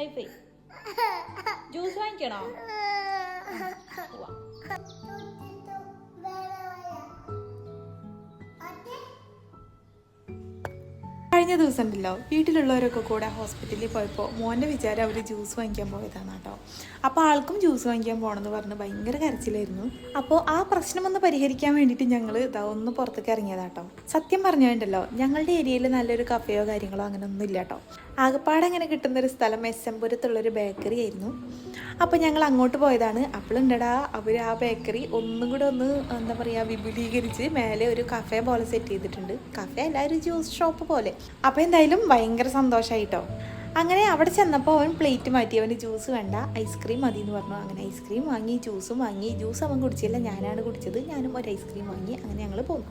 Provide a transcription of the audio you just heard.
Hi-fi juice വാങ്ങിക്കണോ? കഴിഞ്ഞ ദിവസം ഉണ്ടല്ലോ വീട്ടിലുള്ളവരൊക്കെ കൂടെ ഹോസ്പിറ്റലിൽ പോയപ്പോൾ മോൻ്റെ വിചാരം അവർ ജ്യൂസ് വാങ്ങിക്കാൻ പോയതാണ് കേട്ടോ. അപ്പോൾ ആൾക്കും ജ്യൂസ് വാങ്ങിക്കാൻ പോകണമെന്ന് പറഞ്ഞ് ഭയങ്കര കരച്ചിലായിരുന്നു. അപ്പോൾ ആ പ്രശ്നം ഒന്ന് പരിഹരിക്കാൻ വേണ്ടിയിട്ട് ഞങ്ങൾ ഇതാ ഒന്ന് പുറത്തേക്ക് ഇറങ്ങിയതാട്ടോ. സത്യം പറഞ്ഞുണ്ടല്ലോ ഞങ്ങളുടെ ഏരിയയിൽ നല്ലൊരു കഫേയോ കാര്യങ്ങളോ അങ്ങനെ ഒന്നും ഇല്ല കേട്ടോ. ആകപ്പാടെ അങ്ങനെ കിട്ടുന്നൊരു സ്ഥലം എസ്എംപുരത്തുള്ളൊരു ബേക്കറി ആയിരുന്നു. അപ്പോൾ ഞങ്ങൾ അങ്ങോട്ട് പോയതാണ്. അപ്പോഴുണ്ടടാ അവർ ആ ബേക്കറി ഒന്നും കൂടെ ഒന്ന് എന്താ പറയുക വിപുലീകരിച്ച് മേലെ ഒരു കഫേ പോലെ സെറ്റ് ചെയ്തിട്ടുണ്ട്. കഫേ അല്ല, ഒരു ജ്യൂസ് ഷോപ്പ് പോലെ. അപ്പോൾ എന്തായാലും ഭയങ്കര സന്തോഷമായിട്ടോ. അങ്ങനെ അവിടെ ചെന്നപ്പോൾ അവൻ പ്ലേറ്റ് മാറ്റി, അവന് ജ്യൂസ് വേണ്ട ഐസ്ക്രീം മതി എന്ന് പറഞ്ഞു. അങ്ങനെ ഐസ്ക്രീം വാങ്ങി, ജ്യൂസും വാങ്ങി. ജ്യൂസ് അവൻ കുടിച്ചില്ല, ഞാനാണ് കുടിച്ചത്. ഞാനും ഒരു ഐസ്ക്രീം വാങ്ങി. അങ്ങനെ ഞങ്ങൾ പോന്നു.